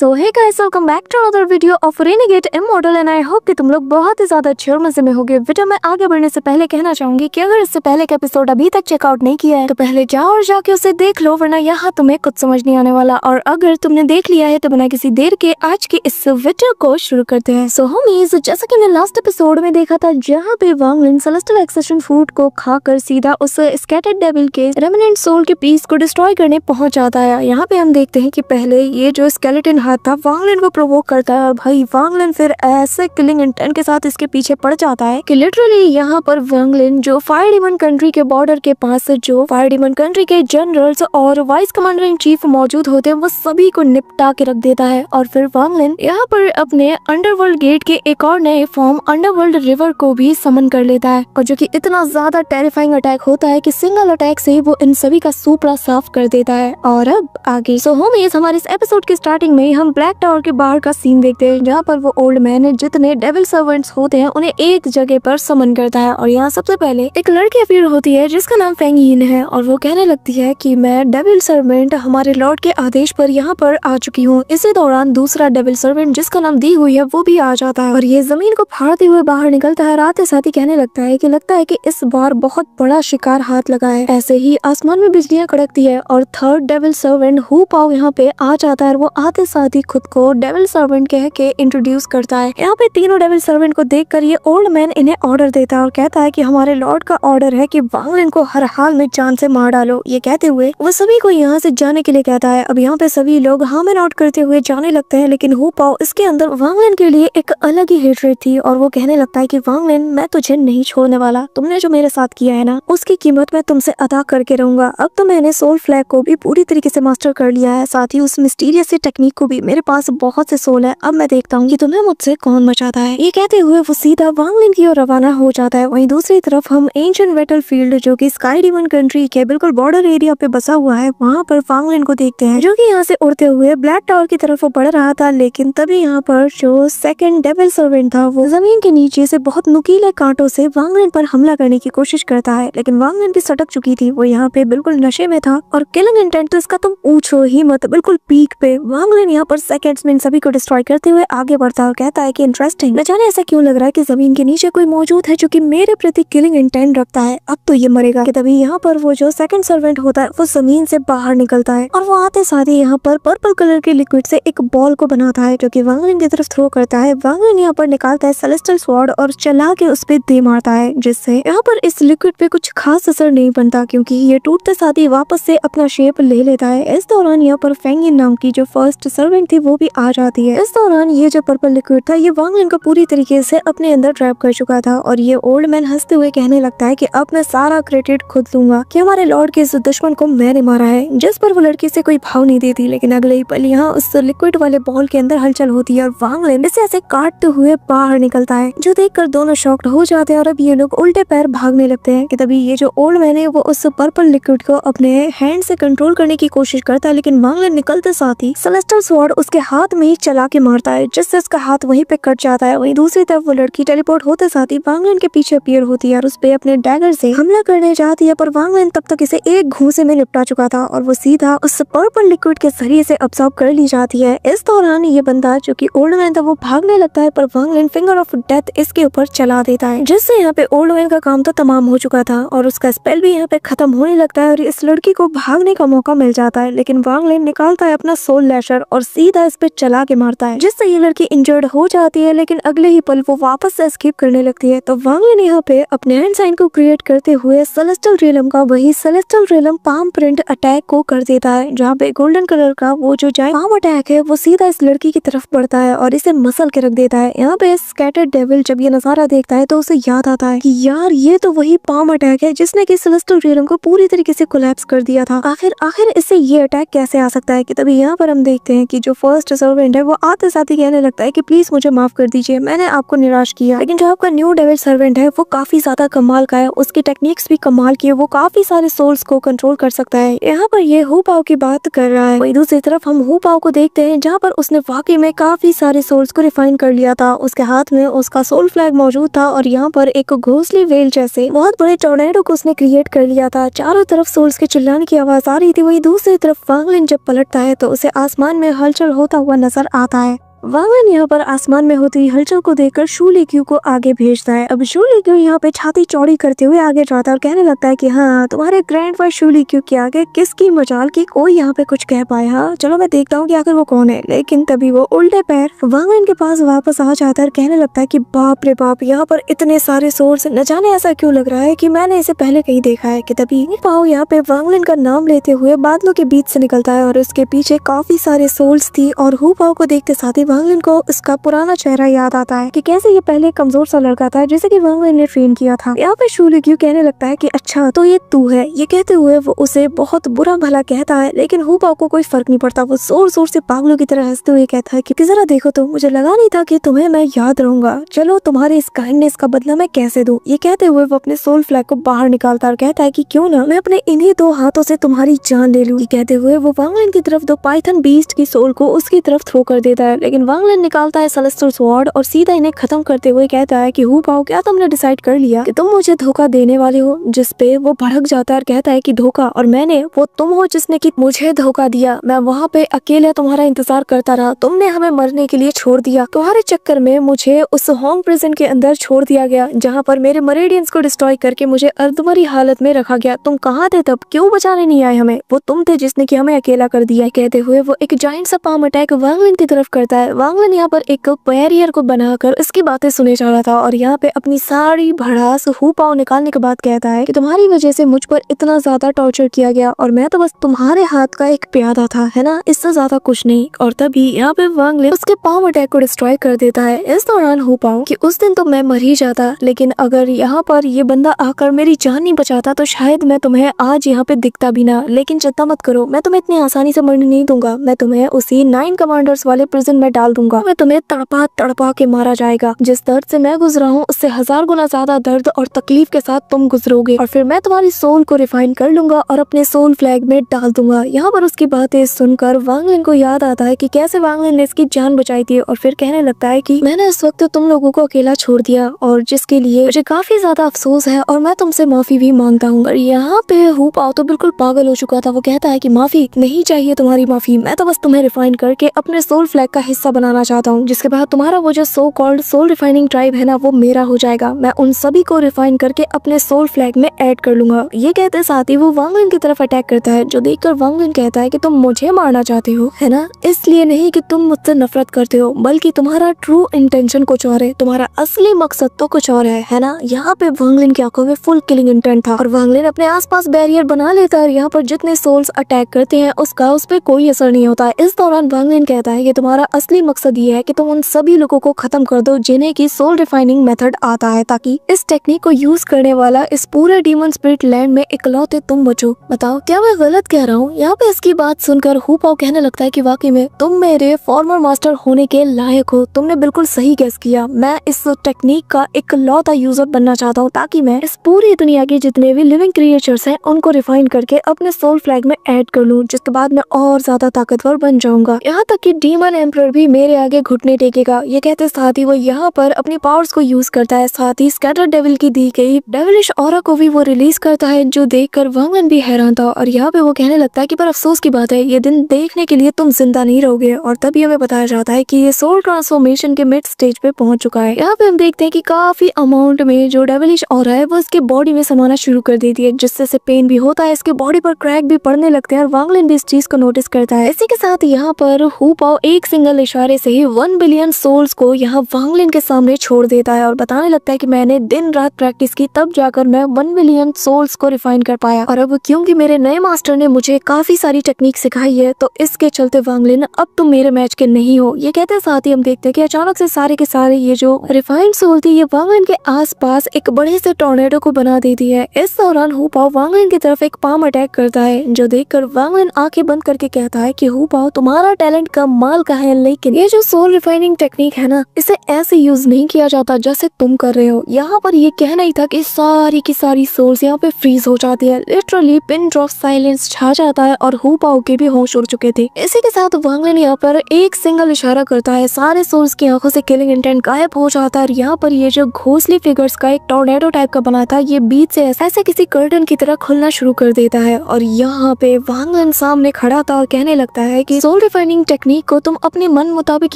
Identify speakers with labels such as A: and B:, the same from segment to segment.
A: So hey guys, welcome back to another video of renegade immortal and I hope कि तुम लोग बहुत ही ज्यादा अच्छे और मजे में होगे। वीडियो में आगे बढ़ने से पहले कहना चाहूंगी कि अगर इससे पहले का एपिसोड अभी तक चेकआउट नहीं किया है तो पहले जाओ और जाके उसे देख लो, वरना यहाँ तुम्हें कुछ समझ नहीं आने वाला। और अगर तुमने देख लिया है तो बिना किसी देर के आज के इस वीडियो को शुरू करते हैं। सो होमीज, जैसा कि हमने लास्ट एपिसोड में देखा था जहाँ पे वांग लिन सेलेस्टियल एक्सेशन फ्रूट को खाकर सीधा उस स्कैटर्ड डेविल के रेमिनेंट सोल के पीस को डिस्ट्रॉय करने पहुंच जाता है। यहाँ पे हम देखते हैं कि पहले ये जो स्केलेटन हाथ था वांग लिन को प्रोवोक करता है और भाई वांग लिन फिर ऐसे किलिंग इंटेंट के साथ इसके पीछे पड़ जाता है कि लिटरली यहाँ पर वांग लिन जो फायर डीमन कंट्री के बॉर्डर के पास जो फायर डीमन कंट्री के जनरल्स और वाइस कमांडर इन चीफ मौजूद होते हैं वो सभी को निपटा के रख देता है। और फिर वांग लिन यहाँ पर अपने अंडरवर्ल्ड गेट के एक और नए फॉर्म अंडरवर्ल्ड रिवर को भी समन कर लेता है, और जो कि इतना ज्यादा टेरिफाइंग अटैक होता है कि सिंगल अटैक से वो इन सभी का सुपड़ा साफ कर देता है। और अब आगे सो होमीज, हमारे इस एपिसोड की स्टार्टिंग में हम ब्लैक टावर के बाहर का सीन देखते हैं जहाँ पर वो ओल्ड मैन जितने डेविल सर्वेंट्स होते हैं उन्हें एक जगह पर समन करता है। और यहाँ सबसे पहले एक लड़की अपीयर होती है जिसका नाम फेंग यिन है और वो कहने लगती है कि मैं डेविल सर्वेंट हमारे लॉर्ड के आदेश पर यहाँ पर आ चुकी हूँ। इसी दौरान दूसरा डेविल सर्वेंट जिसका नाम दी हुई है वो भी आ जाता है और ये जमीन को फाड़ते हुए बाहर निकलता है। रात साथ ही कहने लगता है कि इस बार बहुत बड़ा शिकार हाथ लगा है। ऐसे ही आसमान में बिजलियां कड़कती है और थर्ड डेविल सर्वेंट हु पाओ यहाँ पे आ जाता है। वो आते साथ ही खुद को डेविल सर्वेंट कह के इंट्रोड्यूस करता है। यहाँ पे तीनों डेविल सर्वेंट को देखकर ये ओल्ड मैन इन्हें ऑर्डर देता है और कहता है कि हमारे लॉर्ड का ऑर्डर है कि वांग लिन को हर हाल में जान से मार डालो। ये कहते हुए वो सभी को यहाँ से जाने के लिए कहता है। अब यहाँ पे सभी लोग हाँ में नोट करते हुए जाने लगते हैं, लेकिन हु पाओ इसके अंदर वांग लिन के लिए एक अलग ही हेट्रेड थी और वो कहने लगता है कि वांग लिन, मैं तुझे नहीं छोड़ने वाला। तुमने जो मेरे साथ किया है ना उसकी कीमत मैं तुमसे अदा करके रहूंगा। अब तो मैंने सोल फ्लैग को भी पूरी तरीके से मास्टर कर लिया है, साथ ही उस मिस्टीरियस से टेक्निक को भी। मेरे पास बहुत से सोल है, अब मैं देखता हूँ कि तुम्हें मुझसे कौन बचाता है। ये कहते हुए वो सीधा वांग लिन की ओर रवाना हो जाता है। वहीं दूसरी तरफ हम एंशिएंट बैटल फील्ड जो कि स्काई डीमन कंट्री के बिल्कुल बॉर्डर एरिया पे बसा हुआ है वहाँ पर वांग लिन को देखते हैं जो कि यहाँ से उड़ते हुए ब्लैक टावर की तरफ बढ़ रहा था। लेकिन तभी यहाँ पर जो सेकंड डेविल सर्वेंट था वो जमीन के नीचे से बहुत नुकीले कांटों से वांग लिन पर हमला करने की कोशिश करता है, लेकिन वांग लिन भी सटक चुकी थी। वो यहाँ पे बिल्कुल नशे में था और किलिंग इंटेंट तो इसका तुम पूछो ही मत, बिल्कुल पीक पे। वांग लिन यहाँ पर सेकंड्स में इन सभी को डिस्ट्रॉय करते हुए आगे बढ़ता और कहता है कि इंटरेस्टिंग, न जाने ऐसा क्यों लग रहा है कि जमीन के नीचे कोई मौजूद है जो कि मेरे प्रति किलिंग इंटेंट रखता है। अब तो ये मरेगा। कि तभी यहाँ पर वो जो सेकंड सर्वेंट होता है वो जमीन से बाहर निकलता है और वो आते साथ ही यहाँ पर पर्पल कलर के लिक्विड से एक बॉल को बनाता है जो कि वांग लिन की तरफ थ्रो करता है। वांग लिन यहाँ पर निकालता है सेलेस्टियल स्वॉर्ड और चला के उस पे दे मारता है, जिससे यहाँ पर इस लिक्विड पे कुछ खास असर नहीं बनता क्योंकि ये टूटते साथ ही वापस से अपना शेप ले लेता है। इस दौरान यहाँ पर फेंग यिन नाम की जो फर्स्ट सर्वेंट थी वो भी आ जाती है। इस दौरान ये जो पर्पल लिक्विड था ये वांग लिन को पूरी तरीके से अपने अंदर ट्रैप कर चुका था और ये ओल्ड मैन हंसते हुए कहने लगता है कि अब मैं सारा क्रेडिट खुद लूंगा कि हमारे लॉर्ड के इस दुश्मन को मैंने मारा है, जिस पर वो लड़की से कोई भाव नहीं देती। लेकिन अगले ही पल यहाँ उस लिक्विड वाले बॉल के अंदर हलचल होती है और वांग लिन इसे ऐसे काटते हुए बाहर निकलता है, जो देखकर दोनों शॉक्ड हो जाते हैं और अब ये लोग उल्टे पैर भागने लगते हैं। कि तभी ये जो ओल्ड मैन है वो उस पर्पल लिक्विड को अपने हैंड से कंट्रोल करने की कोशिश करता है, लेकिन वांग लिन निकलते साथ ही सेलेस्टियल स्वॉर्ड उसके हाथ में ही चला के मारता है, जिससे उसका हाथ वहीं पे कट जाता है। वहीं दूसरी तरफ वो लड़की टेलीपोर्ट होते साथ ही वांग लिन के पीछे अपीयर होती है और उस पे अपने डैगर से हमला करने जाती है, पर वांग लिन तब तक इसे एक घूंसे में निपटा चुका था और वो सीधा उस पर्पल लिक्विड के जरिए से अब्सॉर्ब कर ली जाती है। इस दौरान ये बंदा जो कि ओल्ड मैन था वो भागने लगता है, पर वांग लिन फिंगर ऑफ डेथ इसके ऊपर चला देता है, जिससे यहाँ पे ओल्ड मैन का काम तो तमाम हो चुका था और उसका स्पेल भी यहाँ पे खत्म होने लगता है और इस लड़की को भागने का मौका मिल जाता है। लेकिन वांग लिन निकालता है अपना सोल लैशर और सीधा इस पे चला के मारता है, जिससे ये लड़की इंजर्ड हो जाती है। लेकिन अगले ही पल वो वापस से एस्केप करने लगती है। तो वांग लिन यहाँ पे अपने हैंड साइन को क्रिएट करते हुए सेलेस्टियल रियलम का वही celestial realm palm print attack को कर देता है, जहाँ पे गोल्डन कलर का वो जो जायंट पाम अटैक है वो सीधा इस लड़की की तरफ बढ़ता है और इसे मसल के रख देता है। यहाँ पे स्कैटर्ड डेविल जब ये नजारा देखता है तो उसे याद आता है कि यार ये तो वही पाम अटैक है जिसने कि सेलेस्टियल रियलम को पूरी तरीके से कोलैप्स कर दिया था। आखिर इससे ये अटैक कैसे आ सकता है। कि तभी यहाँ पर हम देखते हैं कि जो फर्स्ट सर्वेंट है वो आते साथ ही कहने लगता है कि प्लीज मुझे माफ कर दीजिए, मैंने आपको निराश किया। लेकिन जो आपका न्यू डेविल सर्वेंट है वो काफी ज्यादा कमाल का है, उसकी टेक्निक्स भी कमाल की है, वो काफी सारे सोल्स को कंट्रोल कर सकता है। यहाँ पर ये हु पाओ की बात कर रहा है। वहीं दूसरी तरफ हम हु पाओ को देखते हैं जहाँ पर उसने वाकई में काफी सारे सोल्स को रिफाइन कर लिया था। उसके हाथ में उसका सोल फ्लैग मौजूद था और यहाँ पर एक घोंसली वेल जैसे बहुत बड़े टोर्नेडो को उसने क्रिएट कर लिया था। चारों तरफ सोल्स के चिल्लाने की आवाज आ रही थी। वहीं दूसरी तरफ वांग लिन जब पलटता है तो उसे आसमान में हलचल होता हुआ नजर आता है। वांगलिन यहाँ पर आसमान में होती हलचल को देखकर शू लिक्यू को आगे भेजता है। अब शू लिक्यू यहाँ पे छाती चौड़ी करते हुए आगे जाता है और कहने लगता है कि हाँ, तुम्हारे ग्रैंडफा शू लिक्यू के आगे किसकी मजाल की कोई यहाँ पे कुछ कह पाए। हाँ चलो मैं देखता हूँ कि आखिर वो कौन है। लेकिन तभी वो उल्टे पैर वांगलिन के पास वापस आ जाता है और कहने लगता है कि बाप रे बाप, यहाँ पर इतने सारे सोर्स, न जाने ऐसा क्यों लग रहा है कि मैंने इसे पहले कहीं देखा है। कि तभी पाओ यहाँ पे वांगलिन का नाम लेते हुए बादलों के बीच से निकलता है और उसके पीछे काफी सारे सोल्स थी। और हु पाओ को देखते साथ ही वांगलिन को उसका पुराना चेहरा याद आता है कि कैसे ये पहले कमजोर सा लड़का था जिसे कि वांगलिन ने ट्रेन किया था। यहाँ पे शू लिक्यू कहने लगता है कि अच्छा तो ये तू है। ये कहते हुए वो उसे बहुत बुरा भला कहता है, लेकिन हु पाओ को कोई फर्क नहीं पड़ता। वो जोर जोर से पागलों की तरह हंसते हुए कहता है कि जरा देखो तो, मुझे लगा नहीं था कि तुम्हें मैं याद रहूंगा। चलो तुम्हारे इस काइंडनेस का बदला मैं कैसे दूं। ये कहते हुए वो अपने सोल फ्लैग को बाहर निकालता और कहता है कि क्यों ना मैं अपने इन्हीं 2 हाथों से तुम्हारी जान ले लूं। ये कहते हुए वो वांगलिन की तरफ 2 पाइथन बीस्ट की सोल को उसकी तरफ थ्रो कर देता है, लेकिन वांगलिन निकालता है सेलेस्टियल स्वॉर्ड और सीधा इन्हें खत्म करते हुए कहता है कि हु पाओ, क्या तुमने डिसाइड कर लिया कि तुम मुझे धोखा देने वाले हो। जिस पे वो भड़क जाता है और कहता है कि धोखा, और मैंने, वो तुम हो जिसने कि मुझे धोखा दिया। मैं वहाँ पे अकेले तुम्हारा इंतजार करता रहा, तुमने हमें मरने के लिए छोड़ दिया। तुम्हारे चक्कर में मुझे उस होंग प्रिजन के अंदर छोड़ दिया गया जहाँ पर मेरे मरेडियंस को डिस्ट्रॉय करके मुझे अर्धमरी हालत में रखा गया। तुम कहाँ थे तब, क्यों बचाने नहीं आए हमें? वो तुम थे जिसने कि हमें अकेला कर दिया। कहते हुए वो एक जाइंट सा पाम अटैक वांगलिन की तरफ करता है। वांगलिन यहाँ पर एक बैरियर को बनाकर इसकी बातें सुने जा रहा था और यहाँ पे अपनी सारी भड़ास हु पाओ निकालने के बाद कहता है कि तुम्हारी वजह से मुझ पर इतना ज्यादा टॉर्चर किया गया और मैं तो बस तुम्हारे हाथ का एक प्यादा था, है ना, इससे ज्यादा कुछ नहीं। और तभी यहाँ पे वांगलिन उसके पाम अटैक को डिस्ट्रॉय कर देता है। इस दौरान हु पाओ कि उस दिन तो मैं मर ही जाता, लेकिन अगर यहाँ पर ये बंदा आकर मेरी जान नहीं बचाता तो शायद मैं तुम्हें आज यहाँ पे दिखता भी ना। लेकिन चिंता मत करो, मैं तुम्हें इतनी आसानी से मरने नहीं दूंगा। मैं तुम्हें उसी 9 कमांडर्स वाले प्रिजन में डाल दूंगा। मैं तुम्हें तड़पा तड़पा के मारा जाएगा। जिस दर्द से मैं गुजरा हूँ उससे 1000 गुना ज्यादा दर्द और तकलीफ के साथ तुम गुजरोगे। और फिर मैं तुम्हारी सोल को रिफाइन कर लूंगा और अपने सोल फ्लैग में डाल दूंगा। यहाँ पर उसकी बातें सुनकर वांगलिन को याद आता है कि कैसे वांगलिन ने इसकी जान बचाई थी और फिर कहने लगता है कि मैंने इस वक्त तुम लोगों को अकेला छोड़ दिया और जिसके लिए मुझे काफी ज्यादा अफसोस है और मैं तुमसे माफी भी मांगता हूँ। और यहाँ पे हु पाओ तो बिल्कुल पागल हो चुका था। वो कहता है कि माफी नहीं चाहिए तुम्हारी माफी, मैं तो बस तुम्हें रिफाइन करके अपने सोल फ्लैग का हिस्सा बनाना चाहता हूँ, जिसके बाद तुम्हारा वो जो so called soul refining tribe है ना, वो मेरा हो जाएगा। मैं उन सभी को रिफाइन करके अपने सोल फ्लैग में ऐड कर लूंगा। ये कहते साथ ही वो वांगलिन की तरफ अटैक करता है, जो देखकर वांगलिन कहता है कि तुम मुझे मारना चाहते हो, है ना, इसलिए नहीं कि तुम मुझसे नफरत करते हो, बल्कि तुम्हारा ट्रू इंटेंशन कुछ और है, तुम्हारा असली मकसद तो कुछ और है ना। यहाँ पे वांगलिन की आंखों में फुल किलिंग इंटेंट था और वांगलिन अपने आसपास बैरियर बना लेता है। यहाँ पर जितने सोल्स अटैक करते हैं उसका उस पर कोई असर नहीं होता है। इस दौरान वांगलिन कहता है कि तुम्हारा असली मकसद ये है कि तुम उन सभी लोगों को खत्म कर दो जिन्हें की सोल रिफाइनिंग मेथड आता है, ताकि इस टेक्निक को यूज करने वाला इस पूरे डीमन स्पिरिट लैंड में इकलौते तुम बचो। बताओ क्या मैं गलत कह रहा हूँ? यहाँ पे इसकी बात सुनकर हु पाओ कहने लगता है कि वाकई में तुम मेरे फॉर्मर मास्टर होने के लायक हो। तुमने बिल्कुल सही गेस किया। मैं इस टेक्निक का इकलौता यूजर बनना चाहता हूँ ताकि मैं इस पूरी दुनिया के जितने भी लिविंग क्रिएचर्स हैं उनको रिफाइन करके अपने सोल फ्लैग में ऐड कर लूँ, जिसके बाद मैं और ज्यादा ताकतवर बन जाऊंगा। यहाँ तक कि डीमन एम्परर भी मेरे आगे घुटने टेकेगा। ये कहते साथ ही वो यहाँ पर अपनी पावर्स को यूज करता है। साथ ही स्कैटर डेविल की दी गई डेविलिश ऑरा को भी वो रिलीज करता है, जो देखकर वांगलिन भी हैरान था। और यहाँ पे वो कहने लगता है कि पर अफसोस की बात है, ये दिन देखने के लिए तुम जिंदा नहीं रहोगे। और तभी हमें बताया जाता है कि ये सोल ट्रांसफॉर्मेशन के मिड स्टेज पे पहुंच चुका है। यहाँ पे हम देखते हैं कि काफी अमाउंट में जो डेविलिश ऑरा है वो इसके बॉडी में समाना शुरू कर देती है, जिससे से पेन भी होता है, इसके बॉडी पर क्रैक भी पड़ने लगते हैं और वांगलिन भी इस चीज को नोटिस करता है। इसी के साथ यहाँ पर हु पाओ एक सिंगल इशारे से ही 1 बिलियन सोल्स को यहाँ वांगलिन के सामने छोड़ देता है और बताने लगता है कि मैंने दिन रात प्रैक्टिस की, तब जाकर मैं 1 बिलियन सोल्स को रिफाइन कर पाया। और अब क्योंकि मेरे नए मास्टर ने मुझे काफी सारी टेक्निक सिखाई है, तो इसके चलते वांगलिन अब तुम मेरे मैच के नहीं हो। ये कहते साथ ही हम देखते हैं कि अचानक से सारे के सारे ये जो रिफाइंड सोल थी ये वांगलिन के आसपास एक बड़े से टॉर्नेडो को बना देती है। इस दौरान हु पाओ वांगलिन की तरफ एक पाम अटैक करता है, जो देखकर वांगलिन आंखें बंद करके कहता है कि हु पाओ तुम्हारा टैलेंट कमाल का है, लेकिन ये जो सोल रिफाइनिंग टेक्निक है ना, इसे ऐसे यूज नहीं किया जाता जैसे तुम कर रहे हो। यहाँ पर ये कहना ही था कि सारी की सारी सोल्स यहाँ पे फ्रीज हो जाती है, लिटरली पिन ड्रॉप साइलेंस छा जाता है और हु पाओ के भी होश उड़ चुके थे। इसी के साथ वांग लिन यहाँ पर एक सिंगल इशारा करता है, सारे सोल्स की आंखों से किलिंग इंटेंट गायब हो जाता है। यहाँ पर ये जो घोंसली फिगर्स का एक टॉर्नेडो टाइप का बना था, ये बीच से ऐसे किसी कर्टन की तरह खुलना शुरू कर देता है और यहाँ पे वांग लिन सामने खड़ा था और कहने लगता है कि सोल रिफाइनिंग टेक्निक को तुम अपने मन मुताबिक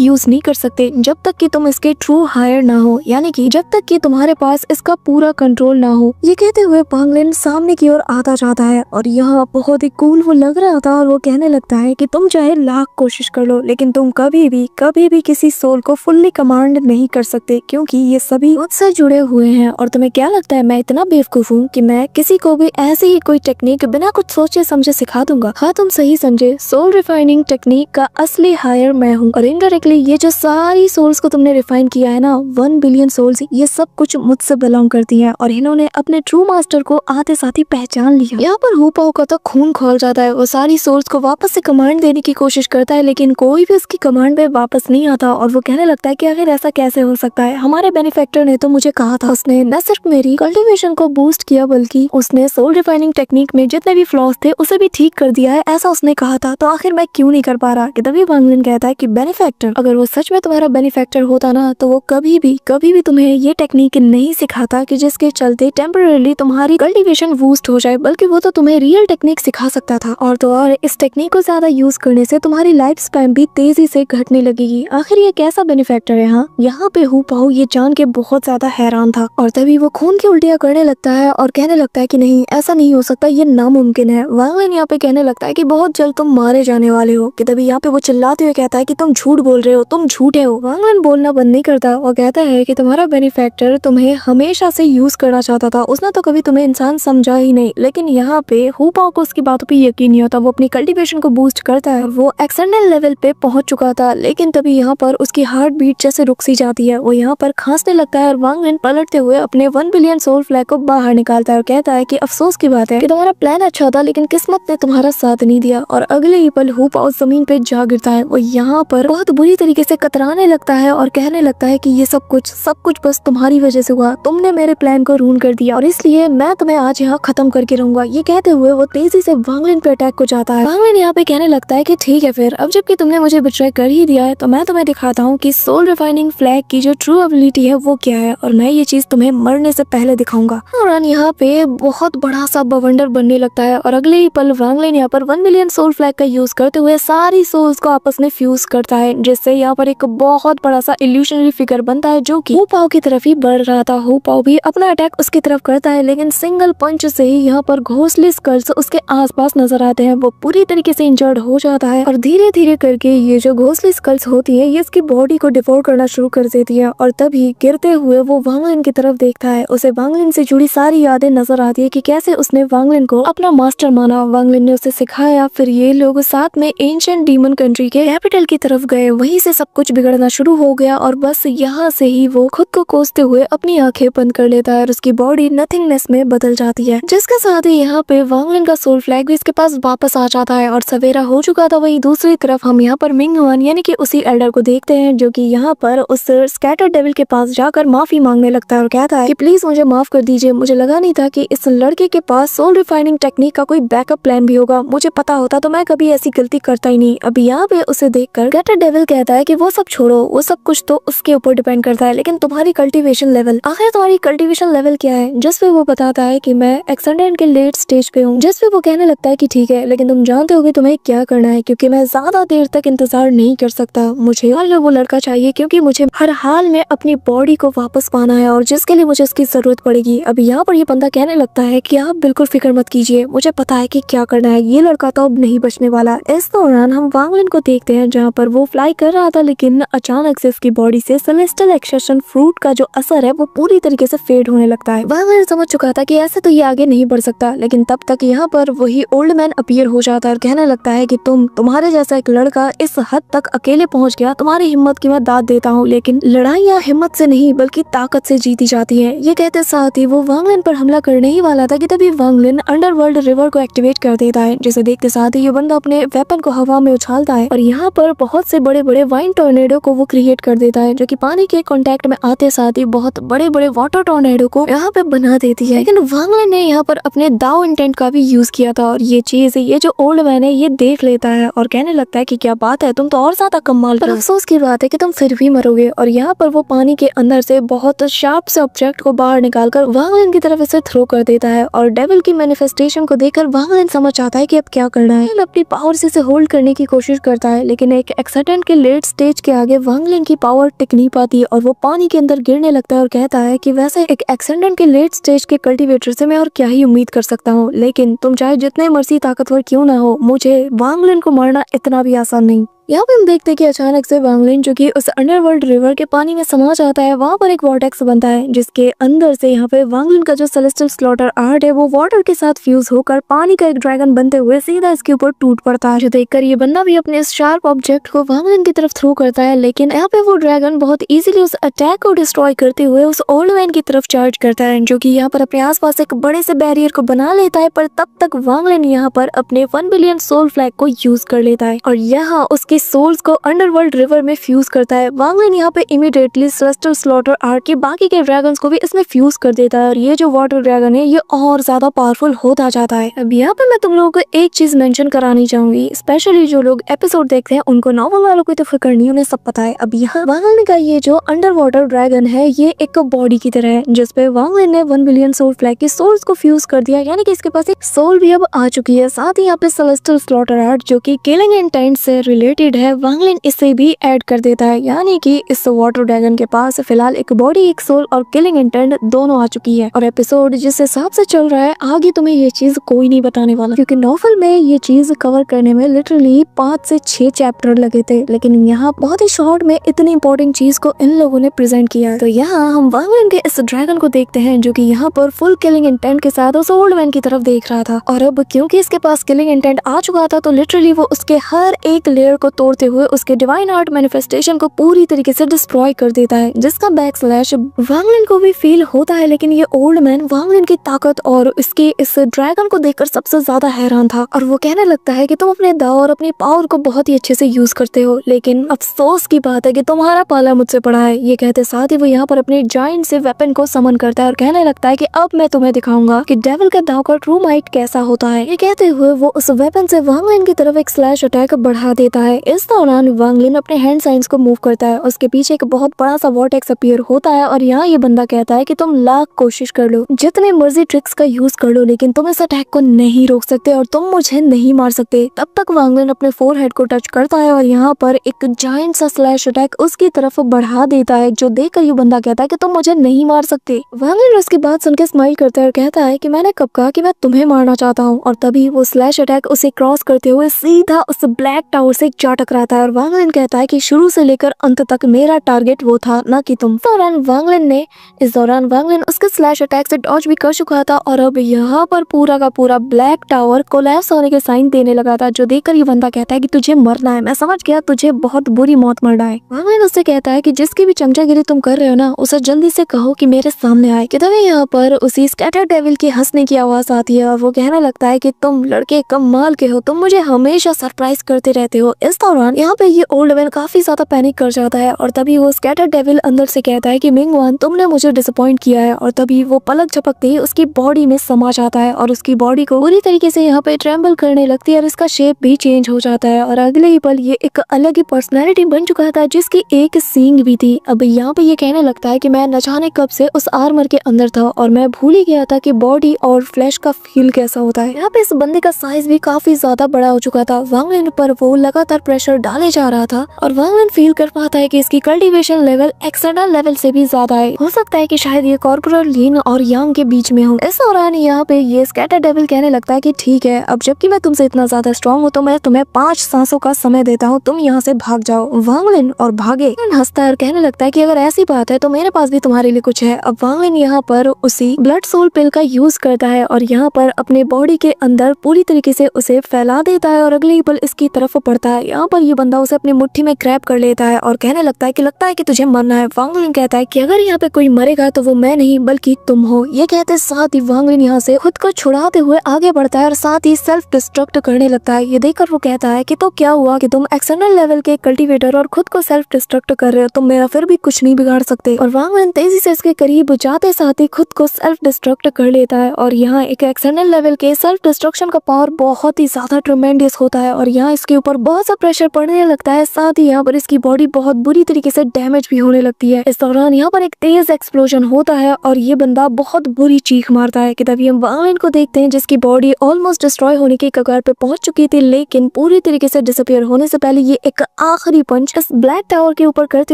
A: यूज नहीं कर सकते जब तक कि तुम इसके ट्रू हायर ना हो, यानी कि जब तक कि तुम्हारे पास इसका पूरा कंट्रोल ना हो। ये कहते हुए वांग लिन सामने की ओर आता जाता है और यहाँ बहुत ही कूल वो लग रहा था और वो कहने लगता है कि तुम चाहे लाख कोशिश कर लो लेकिन तुम कभी भी किसी सोल को फुल्ली कमांड नहीं कर सकते, क्योंकि ये सभी मुझसे जुड़े हुए हैं। और तुम्हें क्या लगता है मैं इतना बेवकूफ हूँ कि मैं किसी को भी ऐसी ही कोई टेक्निक बिना कुछ सोचे समझे सिखा दूंगा? हाँ, तुम सही समझे, सोल रिफाइनिंग टेक्निक का असली हायर मैं हूँ और इनडायरेक्टली ये जो सारी सोल्स को तुमने रिफाइन किया है ना, 1 बिलियन सोल्स, ये सब कुछ मुझसे बिलोंग करती है और इन्होंने अपने ट्रू मास्टर को आते साथ ही पहचान लिया। यहाँ पर हु पाओ का तो खून खोल जाता है, वो सारी सोल्स को वापस से कमांड देने की कोशिश करता है लेकिन कोई भी उसकी कमांड पे वापस नहीं आता और वो कहने लगता है कि आखिर ऐसा कैसे हो सकता है, हमारे बेनिफैक्टर ने तो मुझे कहा था, उसने न सिर्फ मेरी कल्टीवेशन को बूस्ट किया बल्कि उसने सोल रिफाइनिंग टेक्निक में जितने भी फ्लॉज थे उसे भी ठीक कर दिया है, ऐसा उसने कहा था, तो आखिर मैं क्यों नहीं कर पा रहा? कि तभी वांग लिन कहता है कि बेनिफैक्टर, अगर वो सच में तुम्हारा बेनिफैक्टर होता ना तो वो कभी भी तुम्हें ये टेक्निक नहीं सिखाता कि जिसके चलते टेम्पररी तुम्हारी कल्टीवेशन बूस्ट हो जाए, बल्कि वो तो तुम्हें रियल टेक्निक सिखा सकता था। और तो और इस टेक्निक को ज्यादा यूज करने से तुम्हारी लाइफ स्पैन भी तेजी से घटने लगेगी। आखिर ये कैसा बेनिफैक्टर है? हाँ, यहाँ पे हु पाओ ये जान के बहुत ज्यादा हैरान था और तभी वो खून की उल्टियां करने लगता है और कहने लगता है कि नहीं, ऐसा नहीं हो सकता, ये नामुमकिन है। वांग लिन यहाँ पे कहने लगता है कि बहुत जल्द तुम मारे जाने वाले हो। कि तभी यहाँ पे वो चिल्लाते हुए कहता है कि तुम झूठ बोल रहे हो, तुम झूठे हो। वांग लिन बोलना बंद नहीं करता और कहता है कि तुम्हारा बेनिफैक्टर तुम्हें हमेशा से यूज करना चाहता था, उसने तो कभी तुम्हें इंसान समझा ही नहीं। लेकिन यहाँ पे हु पाओ को उसकी बातों पे यकीन नहीं होता, वो अपनी कल्टीवेशन को बूस्ट करता है, वो एक्सटर्नल लेवल पे पहुंच चुका था लेकिन तभी यहाँ पर उसकी हार्ट बीट जैसे रुक सी जाती है, वो यहाँ पर खांसने लगता है और वांग लिन पलटते हुए अपने 1 बिलियन सोल फ्लैग को बाहर निकालता है और कहता है कि अफसोस की बात है कि तुम्हारा प्लान अच्छा था लेकिन किस्मत ने तुम्हारा साथ नहीं दिया। और अगले ही पल हु पाओ जमीन पे जा गिरता है, वो यहाँ पर बहुत बुरी तरीके से कतराने लगता है और कहने लगता है कि ये सब कुछ बस तुम्हारी वजह से हुआ, तुमने मेरे प्लान को रूइन कर दिया और इसलिए मैं तुम्हें आज यहाँ खत्म करके रहूंगा। ये कहते हुए वो तेजी से वांग लिन पे अटैक को जाता है। वांग लिन यहाँ पे कहने लगता है कि ठीक है फिर, अब जबकि तुमने मुझे बिट्रे कर ही दिया है तो मैं तुम्हें दिखाता हूँ कि सोल रिफाइनिंग फ्लैग की जो ट्रू एबिलिटी है वो क्या है और मैं ये चीज तुम्हें मरने से पहले दिखाऊंगा। और यहाँ पे बहुत बड़ा सा बवंडर बनने लगता है और अगले ही पल वांग लिन यहाँ पर 1 बिलियन सोल फ्लैग का यूज करते हुए सारी सोल्स को आपस में फ्यूज करता है, जिससे यहाँ पर एक बहुत बड़ा सा इल्यूशनरी फिगर बनता है जो कि हु पाओ की तरफ ही बढ़ रहा था। हु पाओ भी अपना अटैक उसकी तरफ करता है लेकिन सिंगल पंच से ही यहाँ पर घोंसले स्कल्स उसके आसपास नजर आते हैं, वो पूरी तरीके से इंजर्ड हो जाता है और धीरे धीरे करके ये जो घोंसले स्कल्स होती है ये इसकी बॉडी को डिफोर करना शुरू कर देती है। और तभी गिरते हुए वो वांग लिन की तरफ देखता है, उसे वांग लिन से जुड़ी सारी यादें नजर आती है कि कैसे उसने वांग लिन को अपना मास्टर माना, वांग लिन ने उसे सिखाया, फिर ये लोग साथ में एंशिएंट डीमन कंट्री के कैपिटल की तरफ गए, वहीं से सब कुछ बिगड़ना शुरू हो गया और बस यहाँ से ही वो खुद को कोसते हुए अपनी आंखें बंद कर लेता है और उसकी बॉडी नथिंगनेस में बदल जाती है, जिसके साथ ही यहाँ पे वांग लिन का सोल फ्लैग भी इसके पास वापस आ जाता है और सवेरा हो चुका था। वही दूसरी तरफ हम यहाँ पर मिंग हुआन यानी कि उसी एल्डर को देखते हैं जो कि यहाँ पर उस स्कैटर डेविल के पास जाकर माफी मांगने लगता है और कहता है कि प्लीज मुझे माफ कर दीजिए, मुझे लगा नहीं था कि इस लड़के के पास सोल रिफाइनिंग टेक्निक का कोई बैकअप प्लान भी होगा, मुझे पता होता तो मैं कभी ऐसी गलती करता ही नहीं। अभी यहाँ पे उसे देखकर स्कैटर डेविल कहता है कि वो सब छोड़ो, वो सब कुछ तो उसके ऊपर डिपेंड करता है, लेकिन तुम्हारी कल्टीवेशन लेवल, आखिर तुम्हारी कल्टीवेशन लेवल क्या है? जिस पे वो बताता है कि मैं एक्सटेंडेंट के लेट स्टेज पे हूँ, जिस पे वो कहने लगता है कि ठीक है लेकिन तुम जानते हो कि तुम्हें क्या करना है, क्योंकि मैं ज्यादा देर तक इंतजार नहीं कर सकता, मुझे और वो लड़का चाहिए क्योंकि मुझे हर हाल में अपनी बॉडी को वापस पाना है और जिसके लिए मुझे उसकी जरूरत पड़ेगी। अभी यहाँ पर ये बंदा कहने लगता है कि आप बिल्कुल फिक्र मत कीजिए, मुझे पता है कि क्या करना है, ये लड़का तो अब नहीं बचने वाला। इस दौरान हम वांग लिन को देखते हैं जहाँ पर वो फ्लाई कर रहा था लेकिन अचानक से उसकी बॉडी से सेलेस्टियल एक्सट्रैक्शन फ्रूट का जो असर है वो पूरी तरीके से फेड होने लगता है। वांग लिन समझ चुका था कि ऐसे तो ये आगे नहीं बढ़ सकता, लेकिन तब तक यहाँ पर वही ओल्ड मैन अपीयर हो जाता है और कहने लगता है कि तुम्हारे जैसा एक लड़का इस हद तक अकेले पहुंच गया, तुम्हारी हिम्मत की मैं दाद देता हूँ, लेकिन लड़ाइयाँ हिम्मत से नहीं बल्कि ताकत से जीती जाती है। ये कहते साथ ही वो वांग लिन पर हमला करने ही वाला था कि तभी वांग लिन अंडरवर्ल्ड रिवर को एक्टिवेट कर देता है, जिसे देखते साथ ही ये बंदा अपने वेपन को हवा में उछालता है और यहाँ पर बहुत से से बड़े बड़े वाइन टॉर्नेडो को वो क्रिएट कर देता है, जो कि पानी के कांटेक्ट में आते साथ ही बहुत बड़े बड़े वाटर टॉर्नेडो को यहाँ पे बना देती है। लेकिन वांग लिन ने यहाँ पर अपने दाओ इंटेंट का भी यूज किया था और ये चीज ये जो ओल्ड मैन है ये देख लेता है और कहने लगता है कि क्या बात है, तुम तो और ज्यादा कमाल। पर अफसोस की बात है कि तुम फिर भी मरोगे। और यहाँ पर वो पानी के अंदर से बहुत शार्प से ऑब्जेक्ट को बाहर निकालकर वांग लिन की तरफ इसे थ्रो कर देता है और डेविल की मैनिफेस्टेशन को देखकर वांग लिन समझ आता है कि अब क्या करना है। अपनी पावर से इसे होल्ड करने की कोशिश करता है, लेकिन एक एक्सीडेंट के लेट स्टेज के आगे वांग लिन की पावर टिक नहीं पाती और वो पानी के अंदर गिरने लगता है और कहता है कि वैसे एक एक्सीडेंट के लेट स्टेज के कल्टीवेटर से मैं और क्या ही उम्मीद कर सकता हूँ, लेकिन तुम चाहे जितने मर्जी ताकतवर क्यों ना हो, मुझे वांग लिन को मारना इतना भी आसान नहीं। यहाँ पे हम देखते हैं कि अचानक से वांग लिन जो कि उस अंडरवर्ल्ड रिवर के पानी में समा जाता है, वहाँ पर एक वॉर्टेक्स बनता है जिसके अंदर से यहाँ पे वांग लिन का जो सेलेस्टियल स्लॉटर आर्ट है वो वाटर के साथ फ्यूज होकर पानी का एक ड्रैगन बनते हुए सीधा इसके ऊपर टूट पड़ता है, जो देखकर ये बंदा भी अपने इस शार्प ऑब्जेक्ट को वांग लिन की तरफ थ्रो करता है। लेकिन यहाँ पे वो ड्रैगन बहुत इजीली उस अटैक को डिस्ट्रॉय करते हुए उस ओल्ड मैन की तरफ चार्ज करता है, जो कि यहाँ पर अपने आसपास एक बड़े से बैरियर को बना लेता है। पर तब तक वांग लिन यहाँ पर अपने 1 बिलियन सोल फ्लैग को यूज कर लेता है और यहाँ उसकी सोल्स को अंडरवर्ल्ड रिवर में फ्यूज करता है। वांग लिन यहाँ पे इमीडिएटली सेलेस्टियल स्लॉटर आर्ट के बाकी के ड्रैगन्स को भी इसमें फ्यूज कर देता है और ये जो वाटर ड्रैगन है ये और ज्यादा पावरफुल होता जाता है। अब यहाँ पे मैं तुम लोगों को एक चीज मेंशन करानी चाहूंगी, स्पेशली जो लोग एपिसोड देखते हैं उनको, नॉवल वालों को तो फिक्र नहीं, उन्हें सब पता है। अब यहाँ वांग लिन का ये जो अंडर वाटर ड्रैगन है ये एक बॉडी की तरह है जिसपे वांग लिन ने 1 बिलियन सोल फ्लैग की सोल्स को फ्यूज कर दिया, यानी कि इसके पास एक सोल भी अब आ चुकी है। साथ ही यहाँ पे सेलेस्टियल स्लॉटर आर्ट जो कि किलिंग इंटेंट से रिलेटेड है, वांग लिन इसे भी ऐड कर देता है, यानी कि इस वाटर ड्रैगन के पास फिलहाल एक बॉडी, एक सोल और किलिंग इंटेंट दोनों आ चुकी है। और एपिसोड जिस हिसाब से चल रहा है आगे तुम्हें ये चीज कोई नहीं बताने वाला, क्योंकि नॉवल में ये चीज कवर करने में लिटरली 5 से 6 चैप्टर लगे थे, लेकिन यहाँ बहुत ही शॉर्ट में इतनी इंपॉर्टेंट चीज को इन लोगों ने प्रेजेंट किया है। तो यहाँ हम वांग लिन के इस ड्रैगन को देखते हैं जो कि यहाँ पर फुल किलिंग इंटेंट के साथ उस ओल्ड मैन की तरफ देख रहा था, और अब क्योंकि इसके पास किलिंग इंटेंट आ चुका था तो लिटरली वो उसके हर एक लेयर को तोड़ते हुए उसके डिवाइन आर्ट मैनिफेस्टेशन को पूरी तरीके से डिस्ट्रॉय कर देता है, जिसका बैक स्लैश वांग लिन को भी फील होता है। लेकिन ये ओल्ड मैन वांग लिन की ताकत और इसके इस ड्रैगन को देखकर सबसे ज्यादा हैरान था और वो कहने लगता है कि तुम अपने दाव और अपनी पावर को बहुत ही अच्छे से यूज करते हो, लेकिन अफसोस की बात है कि तुम्हारा पाला मुझसे पड़ा है। ये कहते साथ ही वो यहाँ पर अपने जायंट से वेपन को समन करता है और कहने लगता है कि अब मैं तुम्हें दिखाऊंगा कि डेविल का दाव का ट्रू माइट कैसा होता है। ये कहते हुए वो उस वेपन से वांग लिन की तरफ एक स्लैश अटैक बढ़ा देता है। इस दौरान वांग लिन अपने हैंड साइंस को मूव करता है, उसके पीछे एक बहुत बड़ा सा वॉर्टेक्स अपीयर होता है और यहाँ ये बंदा कहता है कि तुम लाख कोशिश कर लो, जितने मर्जी ट्रिक्स का यूज कर लो, लेकिन तुम इस अटैक को नहीं रोक सकते और तुम मुझे नहीं मार सकते। तब तक वांग लिन अपने फोरहेड को टच करता है और यहाँ पर एक जायंट सा स्लैश अटैक उसकी तरफ बढ़ा देता है, जो देखकर ये बंदा कहता है कि तुम मुझे नहीं मार सकते। वांग लिन उसकी बात सुन के स्माइल करता है और कहता है कि मैंने कब कहा कि मैं तुम्हें मारना चाहता हूँ। और तभी वो स्लैश अटैक उसे क्रॉस करते हुए सीधा उस ब्लैक टावर से जा टकराता है और वांग लिन कहता है कि शुरू से लेकर अंत तक मेरा टारगेट वो था, ना कि तुम। इस दौरान वांग लिन उसके स्लैश अटैक से डॉज भी कर चुका था और अब यहाँ पर पूरा का पूरा ब्लैक टावर कोलैप्स होने के साइन देने लगा था, जो देखकर ये बंदा कहता है कि तुझे मरना है, मैं समझ गया, तुझे बहुत बुरी मौत मरना है। वांग लिन उससे कहता है कि जिसकी भी चमचागिरी तुम कर रहे हो ना, उसे जल्दी से कहो कि मेरे सामने आए। कि तभी यहाँ पर उसी स्कैटर डेविल की हंसने की आवाज आती है और वो कहने लगता है कि तुम लड़के कमाल के हो, तुम मुझे हमेशा सरप्राइज करते रहते हो। इस दौरान यहाँ पे ये ओल्ड मैन काफी ज्यादा पैनिक कर जाता है और तभी वो स्कैटर डेविल अंदर से कहता है कि मिंगवान तुमने मुझे डिसअपॉइंट किया है। और तभी वो पलक झपकते ही उसकी बॉडी में समा जाता है और उसकी बॉडी को पूरी तरीके से यहाँ पे ट्रेम्बल करने लगती है और इसका शेप भी चेंज हो जाता है और अगले ही पल ये एक अलग ही पर्सनैलिटी बन चुका था जिसकी एक सींग भी थी। अब यहाँ पे ये कहने लगता है कि मैं न जाने कब से उस आर्मर के अंदर था और मैं भूल ही गया था कि बॉडी और फ्लैश का फील कैसा होता है। यहाँ पे इस बंदे का साइज भी काफी ज्यादा बड़ा हो चुका था। वांग लिन पर वो लगातार प्रेशर डाले जा रहा था और वांग लिन फील कर पाता है कि इसकी कल्टीवेशन लेवल एक्सटर्नल लेवल से भी ज्यादा है। हो सकता है कि शायद ये कॉर्पोरल लीन और यांग के बीच में हो। इस दौरान यहाँ पे ये स्कैटर डेविल कहने लगता है कि ठीक है, अब जबकि मैं तुमसे इतना ज्यादा स्ट्रॉन्ग हूँ तो मैं तुम्हें 5 सांसों का समय देता हूँ, तुम यहाँ से भाग जाओ। वांग लिन और भागे हंसता है और कहने लगता है कि अगर ऐसी बात है तो मेरे पास भी तुम्हारे लिए कुछ है। अब वांग लिन यहाँ पर उसी ब्लड सोल पिल का यूज करता है और यहाँ पर अपने बॉडी के अंदर पूरी तरीके से उसे फैला देता है और अगले ही पल इसकी तरफ पड़ता है। यहाँ पर ये बंदा उसे अपनी मुट्ठी में ग्रैब कर लेता है और कहने लगता है कि तुझे मरना है। वांग लिन कहता है कि अगर यहाँ पे कोई मरेगा तो वो मैं नहीं बल्कि तुम हो। ये कहते साथ ही वांग लिन यहाँ से खुद को छुड़ाते हुए आगे बढ़ता है और साथ ही सेल्फ डिस्ट्रक्ट करने लगता है। ये देखकर वो कहता है कि तो क्या हुआ कि तुम एक्सटर्नल लेवल के कल्टीवेटर और खुद को सेल्फ डिस्ट्रक्ट कर रहे हो, तुम मेरा फिर भी कुछ नहीं बिगाड़ सकते। और वांग लिन तेजी से इसके करीब जाते साथ ही खुद को सेल्फ डिस्ट्रक्ट कर लेता है। और यहाँ एक एक्सटर्नल लेवल के सेल्फ डिस्ट्रक्शन का पावर बहुत ही ज्यादा ट्रेमेंडियस होता है और यहाँ इसके ऊपर बहुत सा प्रेशर पड़ने लगता है। साथ ही यहाँ पर इसकी बॉडी बहुत बुरी तरीके से डैमेज भी होने लगती है। इस दौरान यहाँ पर एक तेज एक्सप्लोजन होता है और ये बंदा बहुत बुरी चीख मारता है कि तभी हम वांग लिन को देखते हैं जिसकी बॉडी ऑलमोस्ट डिस्ट्रॉय होने की कगार पे पहुंच चुकी थी, लेकिन पूरी तरीके से डिसअपियर होने से पहले ये एक आखिरी पंच इस ब्लैक टावर के ऊपर करते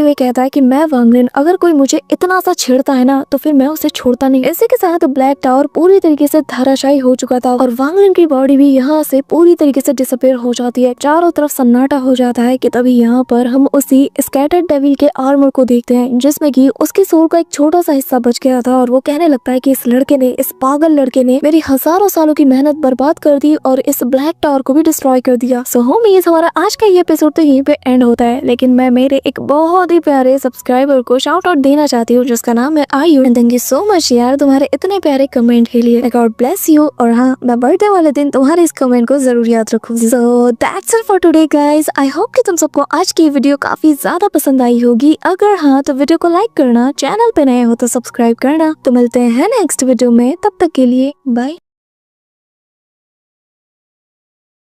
A: हुए कहता है कि मैं वांग लिन, अगर कोई मुझे इतना सा छेड़ता है ना तो फिर मैं उसे छोड़ता नहीं। इसी के साथ ब्लैक टावर पूरी तरीके से धराशायी हो चुका था और वांग लिन की बॉडी भी यहाँ से पूरी तरीके से डिसअपियर हो जाती है। चारों तरफ सन्नाटा हो जाता है कि तभी यहाँ पर हम उसी स्कैटर्ड डेविल के आर्मर को देखते हैं जिसमें कि उसकी सोल का एक छोटा सा हिस्सा बच गया था और वो कहने लगता है कि इस पागल लड़के ने मेरी हजारों सालों की मेहनत बर्बाद कर दी और इस ब्लैक टावर को भी डिस्ट्रॉय कर दिया। सो होमीज, हमारा आज का ये एपिसोड तो यहीं पे एंड होता है, लेकिन मैं मेरे एक बहुत ही प्यारे सब्सक्राइबर को शाउट आउट देना चाहती हूँ जिसका नाम है आयु। थैंक यू सो मच यार तुम्हारे इतने प्यारे कमेंट के लिए। God bless you. और हाँ, मैं बर्थडे वाले दिन तुम्हारे इस कमेंट को जरूर याद रखूंगी। So that's it for today guys. I hope कि तुम सबको आज की वीडियो काफी ज्यादा पसंद आई होगी। अगर हाँ तो वीडियो को लाइक करना, चैनल पे नए हो तो सब्सक्राइब करना। तो मिलते हैं नेक्स्ट वीडियो में, तब तक के लिए बाय।